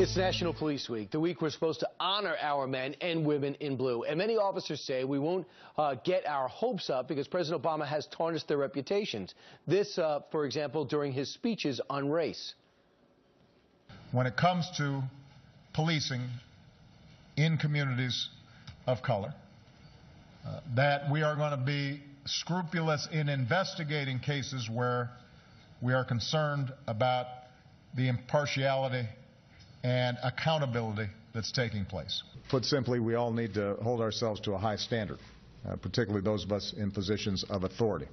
It's National Police Week, the week we're supposed to honor our men and women in blue. And many officers say we won't get our hopes up because President Obama has tarnished their reputations. This, for example, during his speeches on race. When it comes to policing in communities of color, that we are going to be scrupulous in investigating cases where we are concerned about the impartiality and accountability that's taking place. Put simply, we all need to hold ourselves to a high standard, particularly those of us in positions of authority.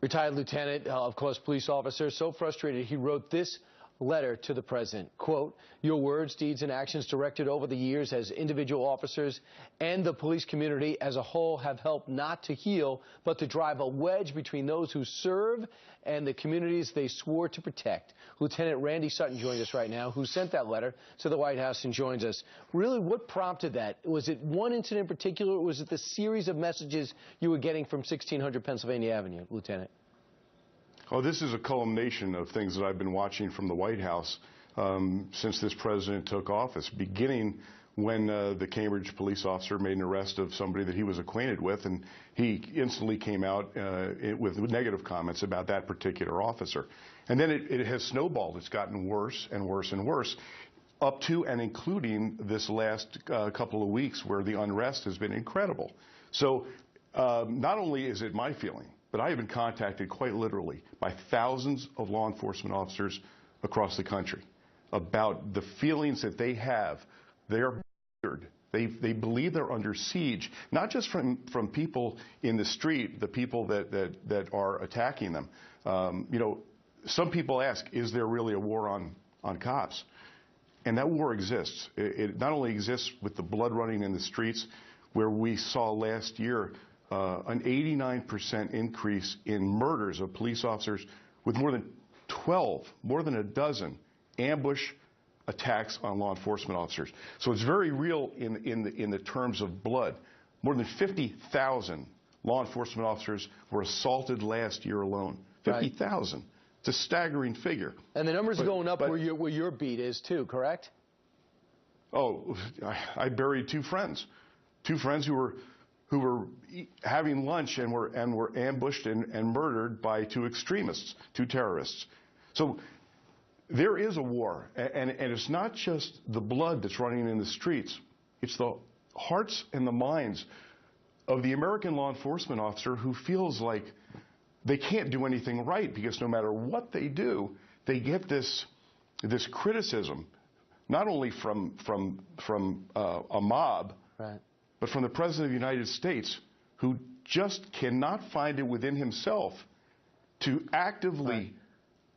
Retired lieutenant, of course, police officer, so frustrated he wrote this letter to the president. Quote, your words, deeds, and actions directed over the years as individual officers and the police community as a whole have helped not to heal, but to drive a wedge between those who serve and the communities they swore to protect. Lieutenant Randy Sutton joins us right now, who sent that letter to the White House and joins us. Really, what prompted that? Was it one incident in particular, or was it the series of messages you were getting from 1600 Pennsylvania Avenue, Lieutenant? Oh, this is a culmination of things that I've been watching from the White House since this president took office, beginning when the Cambridge police officer made an arrest of somebody that he was acquainted with, and he instantly came out with negative comments about that particular officer. And then it has snowballed. It's gotten worse and worse and worse, up to and including this last couple of weeks where the unrest has been incredible. So not only is it my feeling, but I have been contacted quite literally by thousands of law enforcement officers across the country about the feelings that they have. They're feared. They believe they're under siege, not just from people in the street, the people that are attacking them. You know, some people ask, is there really a war on cops? And that war exists. It not only exists with the blood running in the streets, where we saw last year an 89% increase in murders of police officers, with more than a dozen ambush attacks on law enforcement officers. So it's very real in the terms of blood. More than 50,000 law enforcement officers were assaulted last year alone. 50,000. It's a staggering figure. And the numbers are going up where your beat is too, correct? Oh, I buried two friends who were having lunch and were ambushed and murdered by two extremists, two terrorists. So there is a war, and it's not just the blood that's running in the streets. It's the hearts and the minds of the American law enforcement officer who feels like they can't do anything right because no matter what they do, they get this criticism, not only from a mob, right, but from the President of the United States, who just cannot find it within himself to actively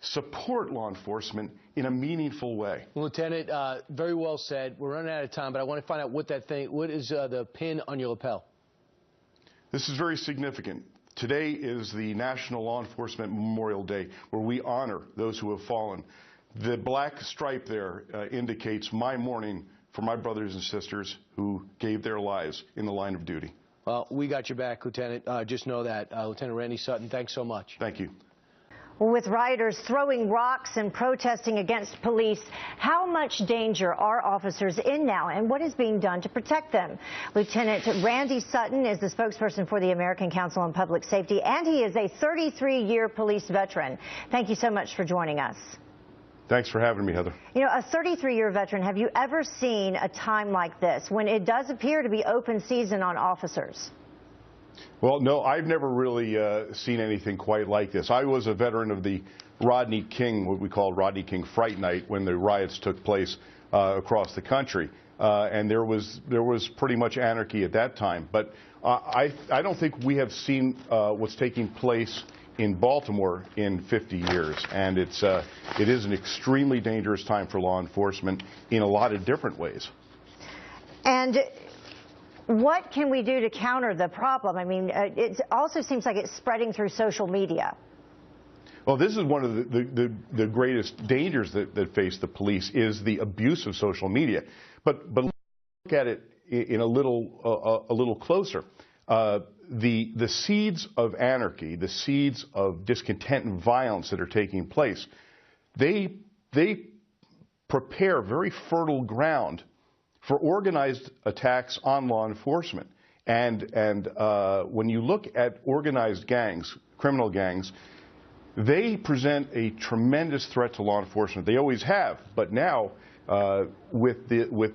support law enforcement in a meaningful way. Lieutenant, very well said. We're running out of time, but I want to find out what is the pin on your lapel? This is very significant. Today is the National Law Enforcement Memorial Day, where we honor those who have fallen. The black stripe there indicates my mourning for my brothers and sisters who gave their lives in the line of duty. Well, we got your back, Lieutenant. Just know that. Lieutenant Randy Sutton, thanks so much. Thank you. With rioters throwing rocks and protesting against police, how much danger are officers in now, and what is being done to protect them? Lieutenant Randy Sutton is the spokesperson for the American Council on Public Safety, and he is a 33-year police veteran. Thank you so much for joining us. Thanks for having me, Heather. You know, a 33-year veteran, have you ever seen a time like this when it does appear to be open season on officers? Well, no, I've never really seen anything quite like this. I was a veteran of the Rodney King, what we call Rodney King Fright Night, when the riots took place across the country. And there was pretty much anarchy at that time. But I don't think we have seen what's taking place in Baltimore in 50 years. And it is an extremely dangerous time for law enforcement in a lot of different ways. And what can we do to counter the problem? I mean, it also seems like it's spreading through social media. Well, this is one of the greatest dangers that face the police, is the abuse of social media. But look at it in a little closer. The seeds of anarchy, the seeds of discontent and violence that are taking place, they prepare very fertile ground for organized attacks on law enforcement. And when you look at organized gangs, criminal gangs, they present a tremendous threat to law enforcement. They always have, but now with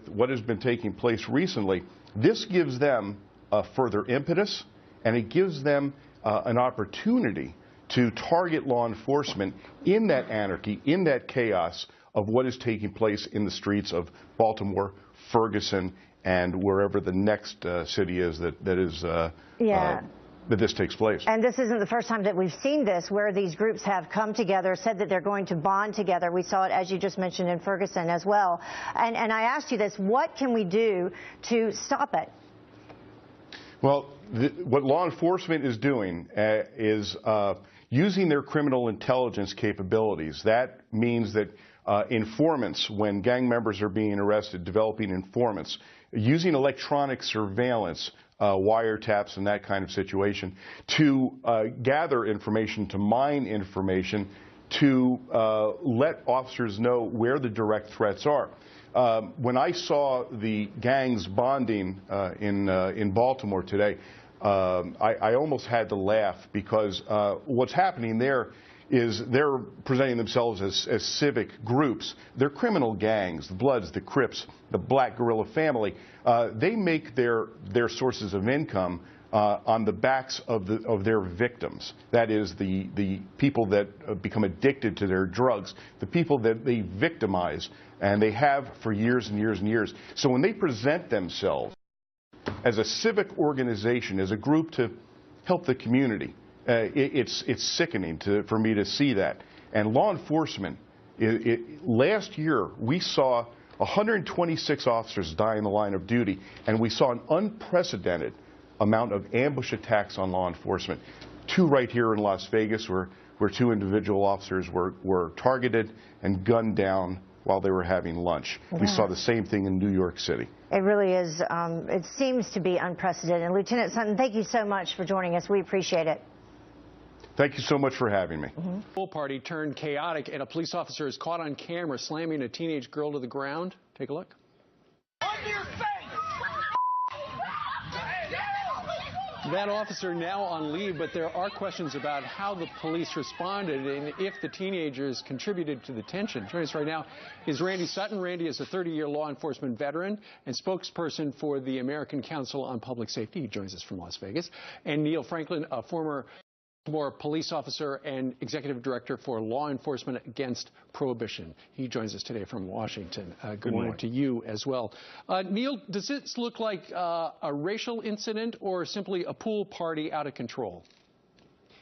what has been taking place recently, this gives them a further impetus, and it gives them an opportunity to target law enforcement in that anarchy, in that chaos of what is taking place in the streets of Baltimore, Ferguson, and wherever the next city is that this takes place. And this isn't the first time that we've seen this, where these groups have come together, said that they're going to bond together. We saw it, as you just mentioned, in Ferguson as well. And I asked you this, what can we do to stop it? Well, what law enforcement is doing is using their criminal intelligence capabilities. That means that informants, when gang members are being arrested, developing informants, using electronic surveillance, wiretaps and that kind of situation, to gather information, to mine information, to let officers know where the direct threats are. When I saw the gangs bonding in Baltimore today, I almost had to laugh, because what's happening there is they're presenting themselves as civic groups. They're criminal gangs, the Bloods, the Crips, the Black Guerrilla Family. They make their sources of income on the backs of their victims. That is, the people that become addicted to their drugs, the people that they victimize, and they have for years and years and years. So when they present themselves as a civic organization, as a group to help the community, it's sickening for me to see that. And law enforcement, last year we saw 126 officers die in the line of duty, and we saw an unprecedented amount of ambush attacks on law enforcement. 2 right here in Las Vegas, where 2 individual officers were targeted and gunned down while they were having lunch. Yeah. We saw the same thing in New York City. It really is. It seems to be unprecedented. Lieutenant Sutton, thank you so much for joining us. We appreciate it. Thank you so much for having me. Pool party turned chaotic, and a police officer is caught on camera slamming a teenage girl to the ground. Take a look. On your face! That officer now on leave, but there are questions about how the police responded and if the teenagers contributed to the tension. Joining us right now is Randy Sutton. Randy is a 30-year law enforcement veteran and spokesperson for the American Council on Public Safety. He joins us from Las Vegas. And Neil Franklin, a former police officer and executive director for Law Enforcement Against Prohibition. He joins us today from Washington. Good morning to you as well. Neil, does this look like a racial incident or simply a pool party out of control?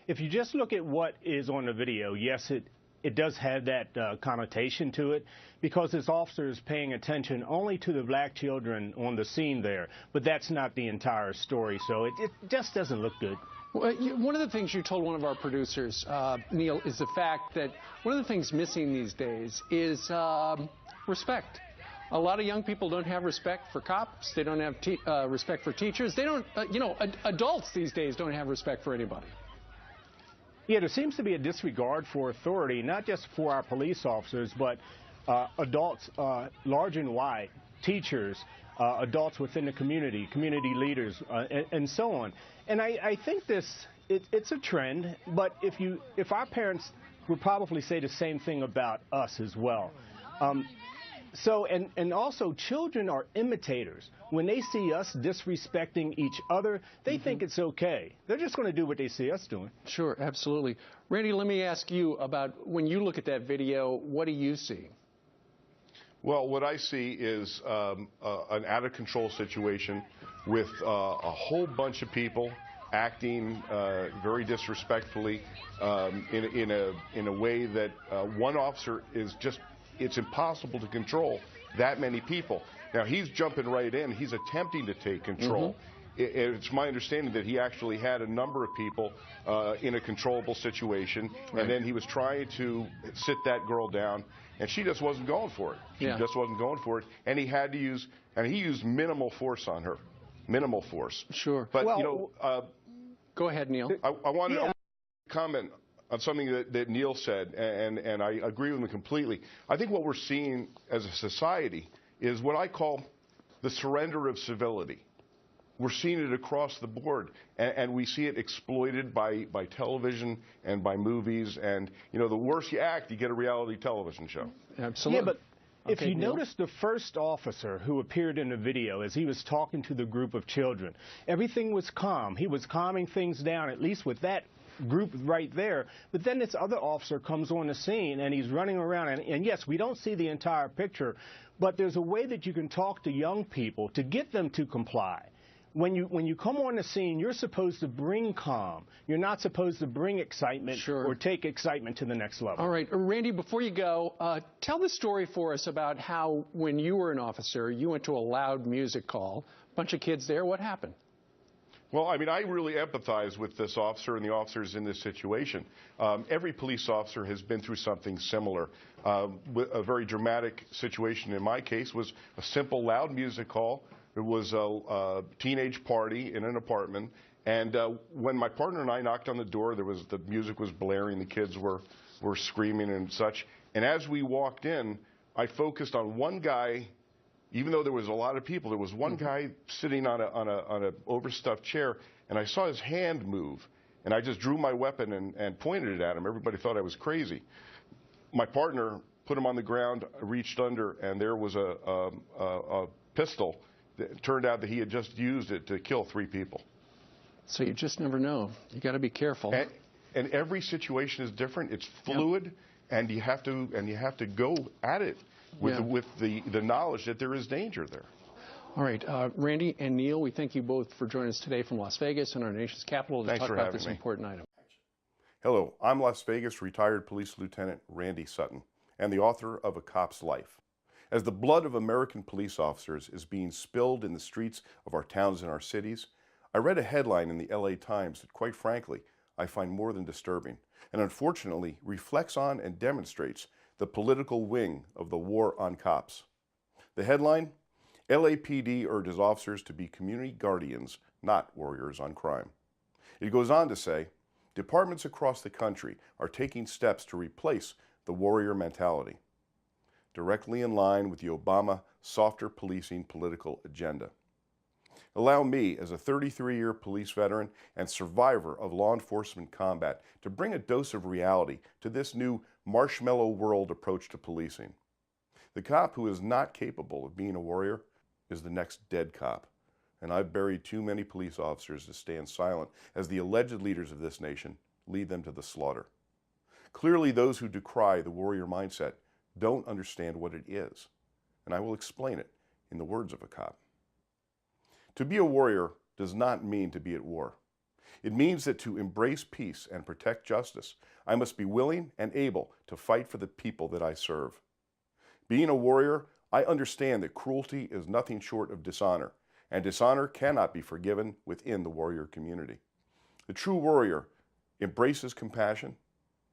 If you just look at what is on the video, yes, it does have that connotation to it, because this officer is paying attention only to the black children on the scene there. But that's not the entire story, so it just doesn't look good. Well, one of the things you told one of our producers, Neil, is the fact that one of the things missing these days is respect. A lot of young people don't have respect for cops. They don't have respect for teachers. They don't, adults these days don't have respect for anybody. Yeah, there seems to be a disregard for authority, not just for our police officers, but adults large and wide, teachers, adults within the community leaders, and so on. And I think it's a trend, but if our parents would probably say the same thing about us as well. And also children are imitators. When they see us disrespecting each other, they think it's okay. They're just going to do what they see us doing. Sure, absolutely. Randy, let me ask you about, when you look at that video, what do you see? Well, what I see is an out-of-control situation with a whole bunch of people acting very disrespectfully in a way that one officer is just, it's impossible to control that many people. Now, he's jumping right in. He's attempting to take control. It's my understanding that he actually had a number of people in a controllable situation, and then he was trying to sit that girl down, and she just wasn't going for it. She just wasn't going for it, and he had to use, and he used minimal force on her. Minimal force. Sure. But, well, go ahead, Neil. I want to comment on something that Neil said, and I agree with him completely. I think what we're seeing as a society is what I call the surrender of civility. We're seeing it across the board, and we see it exploited by television and by movies. And, you know, the worse you act, you get a reality television show. Absolutely. Yeah, but if Okay, you Neil? notice the first officer who appeared in the video as he was talking to the group of children, everything was calm. He was calming things down, at least with that group right there. But then this other officer comes on the scene and he's running around. And yes, we don't see the entire picture, but there's a way that you can talk to young people to get them to comply. When you come on the scene, you're supposed to bring calm. You're not supposed to bring excitement or take excitement to the next level. All right. Randy, before you go, tell the story for us about how when you were an officer, you went to a loud music call. Bunch of kids there. What happened? Well, I mean, I really empathize with this officer and the officers in this situation. Every police officer has been through something similar. A very dramatic situation in my case was a simple loud music call. It was a teenage party in an apartment, and when my partner and I knocked on the door, the music was blaring, the kids were screaming and such. And as we walked in, I focused on one guy. Even though there was a lot of people, there was one guy sitting on a overstuffed chair, and I saw his hand move, and I just drew my weapon and pointed it at him. Everybody thought I was crazy. My partner put him on the ground, reached under, and there was a pistol. It turned out that he had just used it to kill 3 people. So you just never know. You got to be careful. And every situation is different. It's fluid, and you have to go at it with the knowledge that there is danger there. All right, Randy and Neil, we thank you both for joining us today from Las Vegas and our nation's capital to talk about this important item. Hello, I'm Las Vegas retired Police Lieutenant Randy Sutton, and the author of A Cop's Life. As the blood of American police officers is being spilled in the streets of our towns and our cities, I read a headline in the LA Times that, quite frankly, I find more than disturbing, and unfortunately reflects on and demonstrates the political wing of the war on cops. The headline, LAPD urges officers to be community guardians, not warriors on crime. It goes on to say, departments across the country are taking steps to replace the warrior mentality, directly in line with the Obama softer policing political agenda. Allow me, as a 33-year police veteran and survivor of law enforcement combat, to bring a dose of reality to this new marshmallow world approach to policing. The cop who is not capable of being a warrior is the next dead cop, and I've buried too many police officers to stand silent as the alleged leaders of this nation lead them to the slaughter. Clearly, those who decry the warrior mindset don't understand what it is, and I will explain it in the words of a cop. To be a warrior does not mean to be at war. It means that to embrace peace and protect justice, I must be willing and able to fight for the people that I serve. Being a warrior, I understand that cruelty is nothing short of dishonor, and dishonor cannot be forgiven within the warrior community. The true warrior embraces compassion,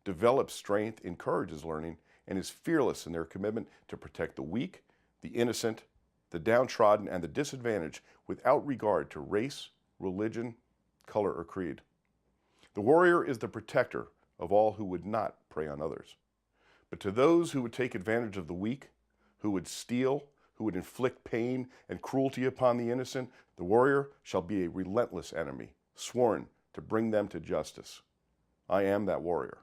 develops strength, encourages learning, and is fearless in their commitment to protect the weak, the innocent, the downtrodden, and the disadvantaged without regard to race, religion, color, or creed. The warrior is the protector of all who would not prey on others. But to those who would take advantage of the weak, who would steal, who would inflict pain and cruelty upon the innocent, the warrior shall be a relentless enemy, sworn to bring them to justice. I am that warrior.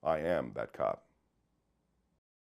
I am that cop.